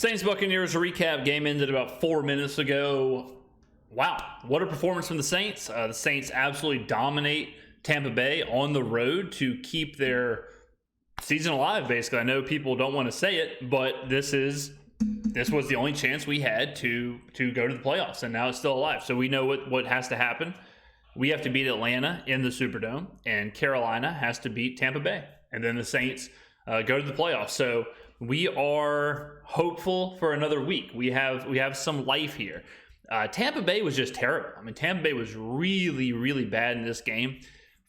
Saints Buccaneers recap. Game ended about 4 minutes ago. Wow, what a performance from the Saints. The Saints absolutely dominate Tampa Bay on the road to keep their season alive, basically. I know people don't want to say it, but this was the only chance we had to go to the playoffs, and now it's still alive. So we know what has to happen. We have to beat Atlanta in the Superdome, and Carolina has to beat Tampa Bay. And then the Saints go to the playoffs. So we are hopeful for another week. We have some life here. Tampa Bay was just terrible. I mean, Tampa Bay was really, really bad in this game.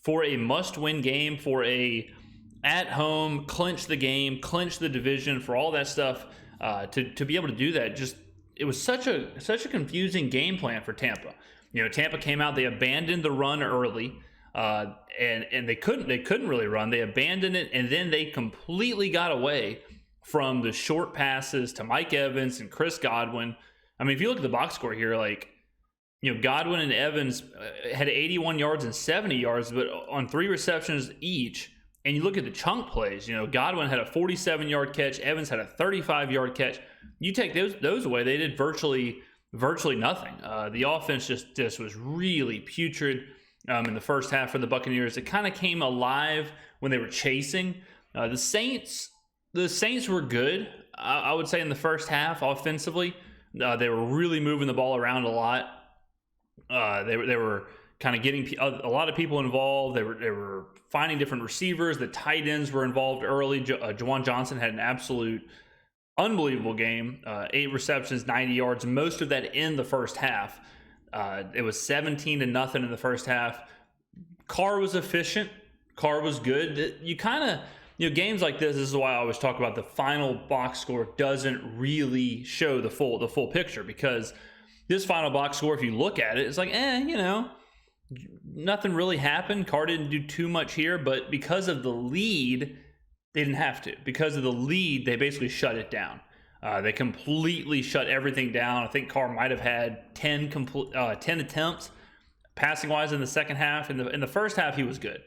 For a must-win game, for a at-home, clinch the game, clinch the division, for all that stuff, to be able to do that, it was such a confusing game plan for Tampa. You know, Tampa came out, they abandoned the run early, and they couldn't really run. They abandoned it, and then they completely got away from the short passes to Mike Evans and Chris Godwin. I mean, if you look at the box score here, Godwin and Evans had 81 yards and 70 yards, but on 3 receptions each. And you look at the chunk plays, Godwin had a 47-yard catch, Evans had a 35-yard catch. You take those away, they did virtually nothing. The offense just was really putrid in the first half for the Buccaneers. It kind of came alive when they were chasing. The Saints were good, I would say, in the first half offensively. They were really moving the ball around a lot. They were kind of getting a lot of people involved. They were finding different receivers. The tight ends were involved early. Juwan Johnson had an absolute unbelievable game. 8 receptions, 90 yards, most of that in the first half. It was 17-0 in the first half. Carr was efficient. Carr was good. You kind of, games like this is why I always talk about the final box score doesn't really show the full picture, because this final box score, if you look at it, it's like, nothing really happened. Carr didn't do too much here, but because of the lead, they didn't have to. Because of the lead, they basically shut it down. They completely shut everything down. I think Carr might have had 10 attempts passing-wise in the second half. In the first half, he was good.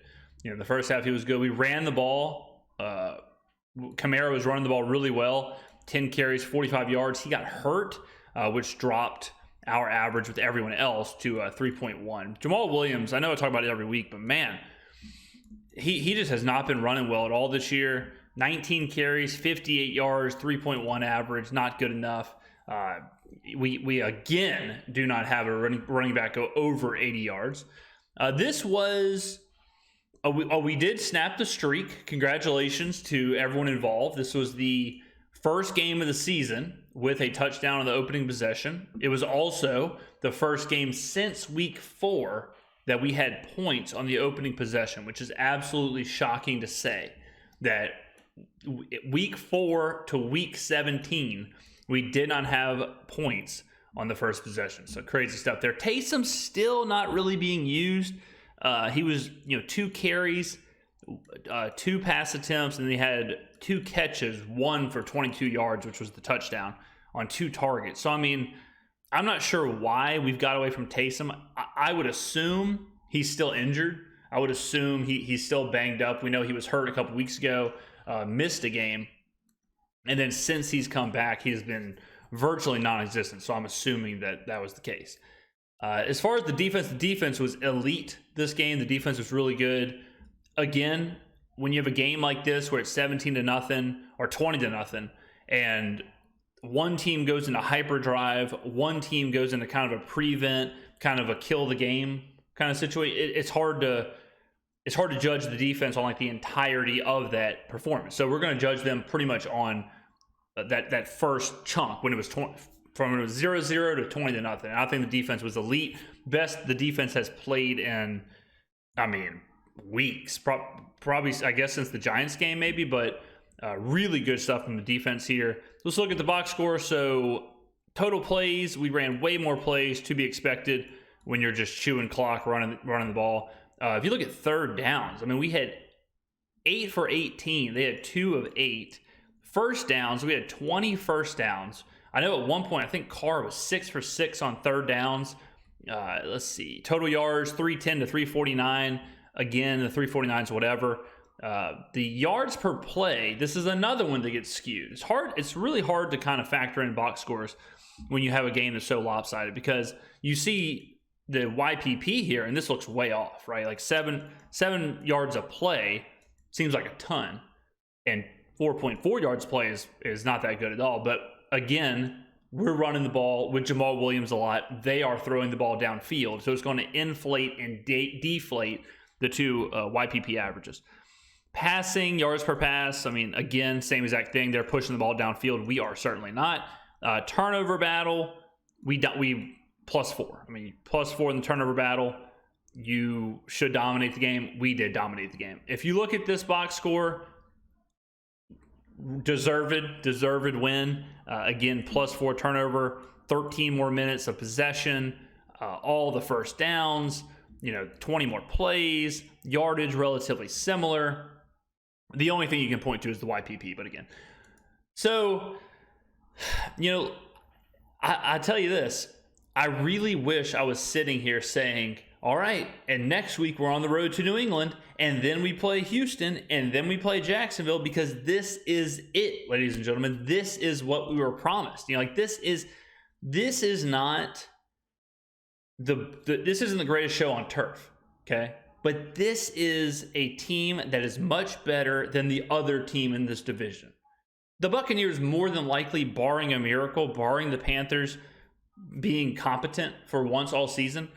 In the first half, he was good. We ran the ball. Kamara was running the ball really well. 10 carries, 45 yards. He got hurt, which dropped our average with everyone else to 3.1. Jamal Williams, I know I talk about it every week, but man, he just has not been running well at all this year. 19 carries, 58 yards, 3.1 average, not good enough. We again do not have a running back go over 80 yards. We did snap the streak. Congratulations to everyone involved. This was the first game of the season with a touchdown on the opening possession. It was also the first game since week 4 that we had points on the opening possession, which is absolutely shocking to say that week 4 to week 17, we did not have points on the first possession. So crazy stuff there. Taysom's still not really being used. He was, 2 carries, 2 pass attempts, and he had 2 catches, 1 for 22 yards, which was the touchdown on 2 targets. So, I mean, I'm not sure why we've got away from Taysom. I would assume he's still injured. I would assume he's still banged up. We know he was hurt a couple weeks ago, missed a game. And then since he's come back, he has been virtually non-existent. So I'm assuming that was the case. As far as the defense was elite this game. The defense was really good. Again, when you have a game like this where it's 17-0 or 20-0, and one team goes into hyperdrive, one team goes into kind of a prevent, kind of a kill the game kind of situation, it's hard to judge the defense on the entirety of that performance. So we're going to judge them pretty much on that first chunk when it was 0-0 to 20-0. And I think the defense was elite. Best the defense has played in, weeks. Probably, I guess, since the Giants game maybe, but really good stuff from the defense here. Let's look at the box score. So total plays, we ran way more plays, to be expected when you're just chewing clock, running the ball. If you look at third downs, we had 8 for 18. They had 2 of 8. First downs, we had 20 first downs. I know at one point, I think Carr was 6 for 6 on third downs. Let's see. Total yards, 310 to 349. Again, the 349s, whatever. The yards per play, this is another one that gets skewed. It's really hard to kind of factor in box scores when you have a game that's so lopsided, because you see the YPP here, and this looks way off, right? Like 7 yards a play seems like a ton, and 4.4 yards play is not that good at all. But again, we're running the ball with Jamal Williams a lot. They are throwing the ball downfield, so it's going to inflate and deflate the two YPP averages. Passing, yards per pass, I mean, again, same exact thing. They're pushing the ball downfield. We are certainly not. Turnover battle, we +4. I mean, +4 in the turnover battle. You should dominate the game. We did dominate the game. If you look at this box score, deserved win. Again, +4 turnover, 13 more minutes of possession, all the first downs, 20 more plays, yardage relatively similar. The only thing you can point to is the YPP, but again. So, I tell you this, I really wish I was sitting here saying, all right, and next week we're on the road to New England, and then we play Houston, and then we play Jacksonville, because this is it, ladies and gentlemen. This is what we were promised. This is not this isn't the greatest show on turf, okay? But this is a team that is much better than the other team in this division. The Buccaneers, more than likely, barring a miracle, barring the Panthers being competent for once all season,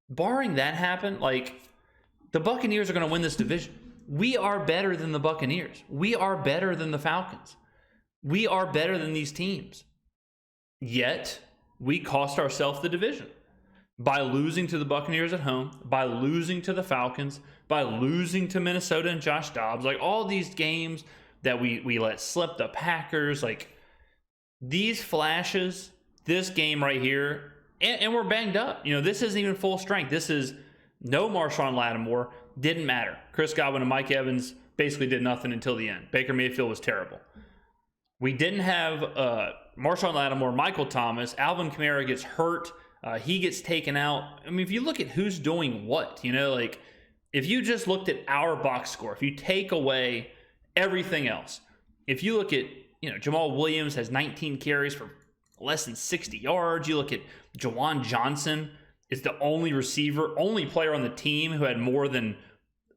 barring that happen, the Buccaneers are going to win this division. We are better than the Buccaneers. We are better than the Falcons. We are better than these teams. Yet, we cost ourselves the division by losing to the Buccaneers at home, by losing to the Falcons, by losing to Minnesota and Josh Dobbs. All these games that we let slip, the Packers, these flashes, this game right here, and we're banged up. This isn't even full strength. This is no Marshawn Lattimore. Didn't matter. Chris Godwin and Mike Evans basically did nothing until the end. Baker Mayfield was terrible. We didn't have Marshawn Lattimore, Michael Thomas. Alvin Kamara gets hurt. He gets taken out. I mean, if you look at who's doing what, if you just looked at our box score, if you take away everything else, if you look at, Jamal Williams has 19 carries for less than 60 yards. You look at Jawan Johnson is the only player on the team who had more than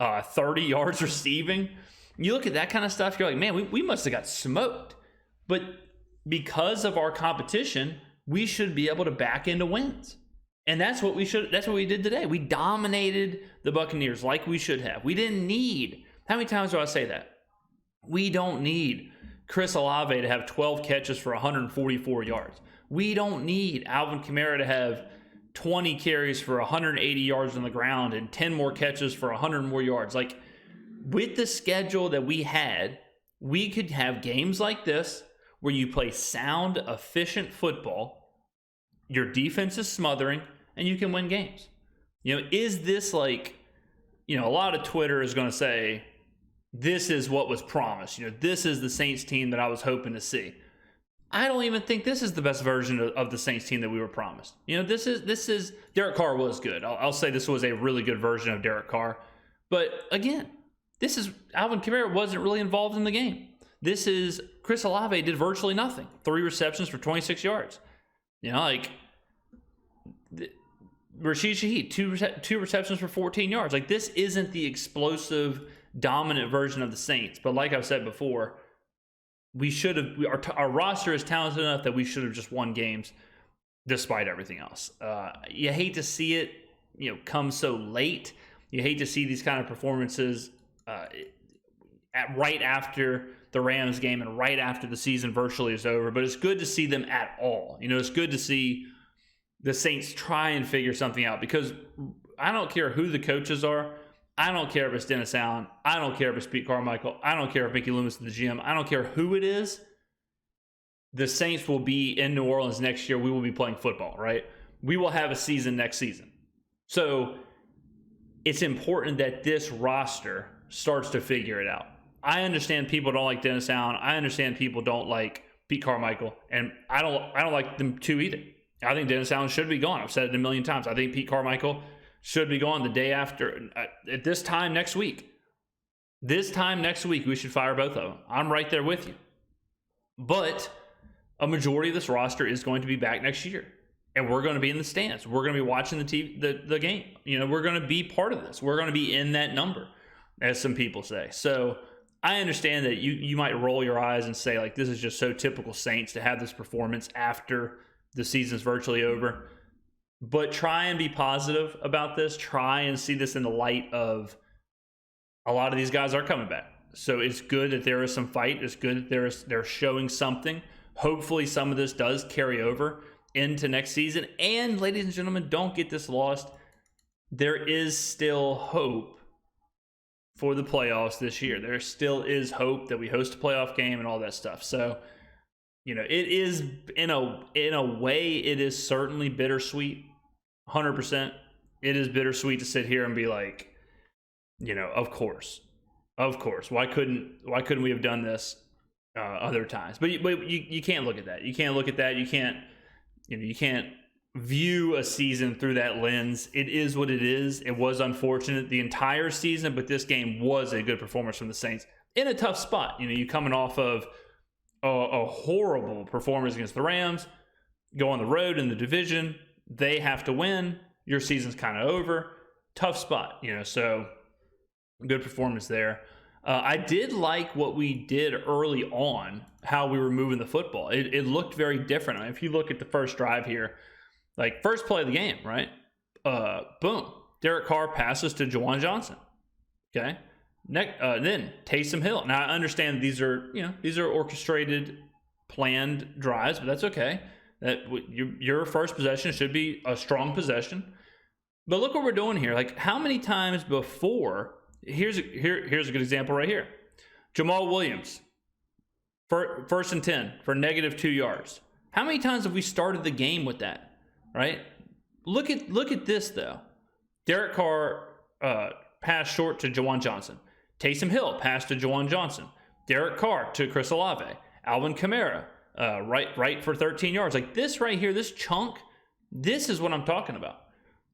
30 yards receiving. You look at that kind of stuff, you're like, man, we must have got smoked. But because of our competition, we should be able to back into wins. And that's what we did today. We dominated the Buccaneers like we should have. We didn't need, how many times do I say that? We don't need Chris Olave to have 12 catches for 144 yards. We don't need Alvin Kamara to have 20 carries for 180 yards on the ground and 10 more catches for 100 more yards. With the schedule that we had, we could have games like this where you play sound, efficient football, your defense is smothering, and you can win games. Is this a lot of Twitter is going to say, this is what was promised. This is the Saints team that I was hoping to see. I don't even think this is the best version of the Saints team that we were promised. This is Derek Carr was good. I'll say this was a really good version of Derek Carr. But again, this is Alvin Kamara wasn't really involved in the game. This is Chris Olave did virtually nothing. 3 receptions for 26 yards. Rashid Shaheed, two receptions for 14 yards. This isn't the explosive, dominant version of the Saints. But like I've said before, our roster is talented enough that we should have just won games despite everything else. You hate to see it, come so late. You hate to see these kind of performances right after the Rams game and right after the season virtually is over. But it's good to see them at all. It's good to see the Saints try and figure something out, because I don't care who the coaches are. I don't care if it's Dennis Allen. I don't care if it's Pete Carmichael. I don't care if Mickey Loomis is the GM. I don't care who it is. The Saints will be in New Orleans next year. We will be playing football, right? We will have a season next season. So it's important that this roster starts to figure it out. I understand people don't like Dennis Allen. I understand people don't like Pete Carmichael, and I don't like them too either. I think Dennis Allen should be gone. I've said it a million times. I think Pete Carmichael should be gone the day after, at this time next week. This time next week, we should fire both of them. I'm right there with you. But a majority of this roster is going to be back next year. And we're going to be in the stands. We're going to be watching the game. We're going to be part of this. We're going to be in that number, as some people say. So I understand that you might roll your eyes and say, like, this is just so typical Saints to have this performance after the season's virtually over. But try and be positive about this. Try and see this in the light of a lot of these guys are coming back. So it's good that there is some fight. It's good that they're showing something. Hopefully some of this does carry over into next season. And ladies and gentlemen, don't get this lost. There is still hope for the playoffs this year. There still is hope that we host a playoff game and all that stuff. So, it is in a way, it is certainly bittersweet. 100%. It is bittersweet to sit here and be like, of course. Why couldn't we have done this other times? But you can't look at that. You can't look at that. You can't view a season through that lens. It is what it is. It was unfortunate the entire season, but this game was a good performance from the Saints in a tough spot. You coming off of a horrible performance against the Rams, go on the road in the division. They have to win. Your season's kind of over. Tough spot, so good performance there. I did like what we did early on, how we were moving the football. It looked very different. I mean, if you look at the first drive here, like first play of the game, right? Boom. Derek Carr passes to Juwan Johnson. Okay. Then Taysom Hill. Now I understand these are orchestrated, planned drives, but that's okay. That your first possession should be a strong possession. But look what we're doing here. Like, how many times before? Here's a good example right here. Jamal Williams, first and 10 for -2 yards. How many times have we started the game with that? Right? Look at this though. Derek Carr passed short to Juwan Johnson. Taysom Hill passed to Juwan Johnson. Derek Carr to Chris Olave. Alvin Kamara right for 13 yards. Like this right here, this chunk. This is what I'm talking about.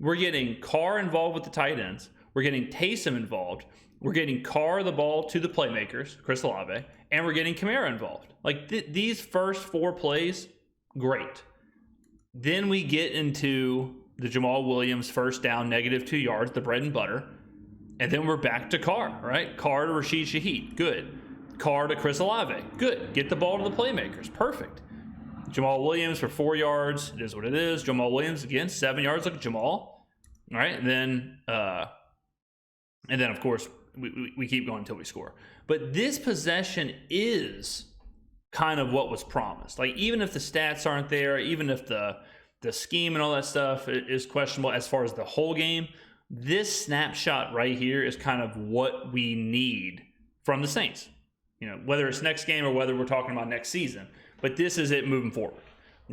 We're getting Carr involved with the tight ends. We're getting Taysom involved. We're getting Carr the ball to the playmakers, Chris Olave, and we're getting Kamara involved. Like these first 4 plays, great. Then we get into the Jamal Williams first down, -2 yards, the bread and butter. And then we're back to Carr, right? Carr to Rashid Shaheed, good. Carr to Chris Olave, good. Get the ball to the playmakers, perfect. Jamal Williams for 4 yards, it is what it is. Jamal Williams again, 7 yards, look at Jamal. All right, and then of course we keep going until we score. But this possession is kind of what was promised. Like even if the stats aren't there, even if the scheme and all that stuff is questionable as far as the whole game, this snapshot right here is kind of what we need from the Saints. Whether it's next game or whether we're talking about next season. But this is it moving forward.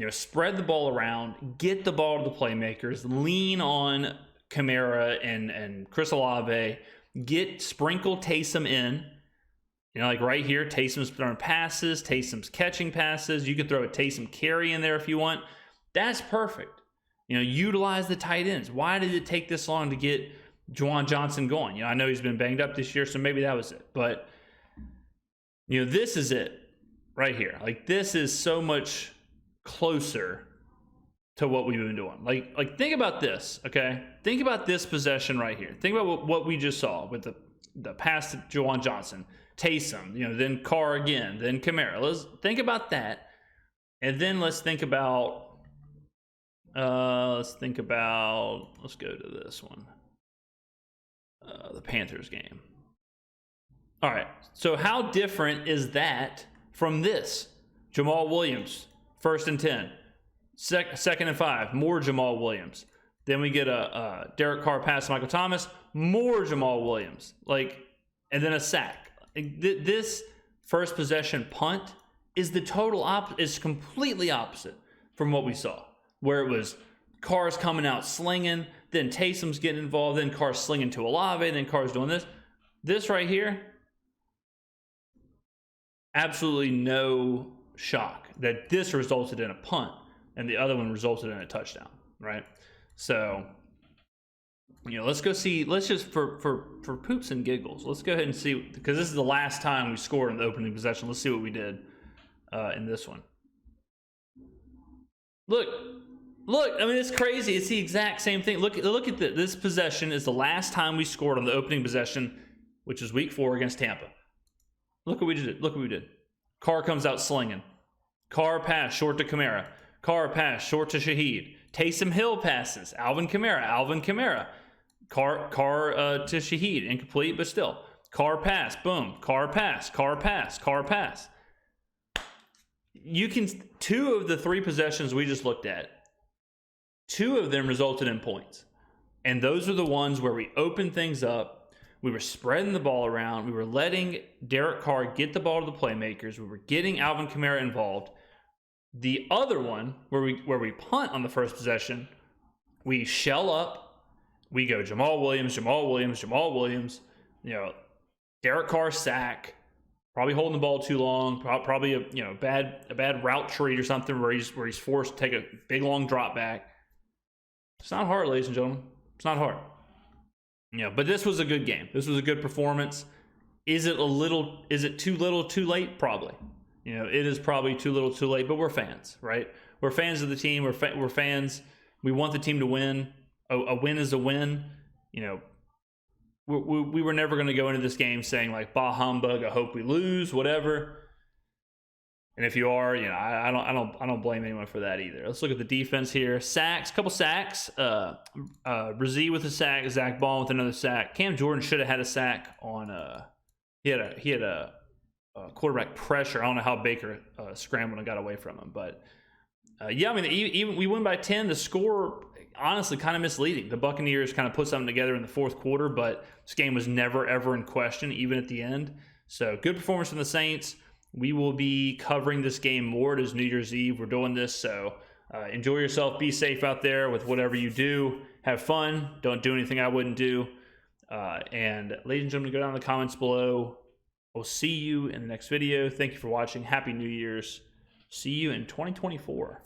Spread the ball around, get the ball to the playmakers, lean on Kamara and Chris Olave, sprinkle Taysom in. Like right here, Taysom's throwing passes, Taysom's catching passes. You could throw a Taysom carry in there if you want. That's perfect. Utilize the tight ends. Why did it take this long to get Juwan Johnson going? I know he's been banged up this year, so maybe that was it. But, this is it right here. Like, this is so much closer to what we've been doing. Like think about this, okay? Think about this possession right here. Think about what we just saw with the pass to Juwan Johnson, Taysom, then Carr again, then Kamara. Let's think about that. And then let's think about let's go to this one. The Panthers game. All right. So how different is that from this? Jamal Williams, first and 10. Second and 5, more Jamal Williams. Then we get a Derek Carr pass to Michael Thomas, more Jamal Williams. And then a sack. This first possession punt is the is completely opposite from what we saw, where it was Carr's coming out slinging, then Taysom's getting involved, then Carr's slinging to Olave, then Carr's doing this. This right here, absolutely no shock that this resulted in a punt and the other one resulted in a touchdown, right? So let's go see. Let's just for poops and giggles. Let's go ahead and see, because this is the last time we scored in the opening possession. Let's see what we did in this one. Look. I mean, it's crazy. It's the exact same thing. Look at this possession is the last time we scored on the opening possession, which is week 4 against Tampa. Look what we did. Carr comes out slinging. Carr pass short to Kamara. Carr pass short to Shaheed. Taysom Hill passes. Alvin Kamara. Carr to Shaheed. Incomplete, but still. Carr pass. Boom. Carr pass. You can, 2 of the 3 possessions we just looked at, 2 of them resulted in points. And those are the ones where we opened things up. We were spreading the ball around. We were letting Derek Carr get the ball to the playmakers. We were getting Alvin Kamara involved. The other one, where we punt on the first possession, we shell up. We go Jamal Williams. Derek Carr sack. Probably holding the ball too long. Probably a bad route treat or something where he's forced to take a big long drop back. It's not hard, ladies and gentlemen. It's not hard. But this was a good game. This was a good performance. Is it too little, too late? Probably. It is probably too little, too late, but we're fans, right? We're fans of the team. We're fans. We want the team to win. A win is a win. We were never going to go into this game saying like, bah humbug, I hope we lose, whatever. And if you are, I don't blame anyone for that either. Let's look at the defense here. Sacks, couple sacks. Brzee with a sack. Zach Ball with another sack. Cam Jordan should have had a sack on. He had a quarterback pressure. I don't know how Baker scrambled and got away from him, but even we win by 10. The score, honestly, kind of misleading. The Buccaneers kind of put something together in the fourth quarter, but this game was never ever in question, even at the end. So good performance from the Saints. We will be covering this game more. It is New Year's Eve. We're doing this, so enjoy yourself. Be safe out there with whatever you do. Have fun. Don't do anything I wouldn't do. And ladies and gentlemen, go down in the comments below. We'll see you in the next video. Thank you for watching. Happy New Year's. See you in 2024.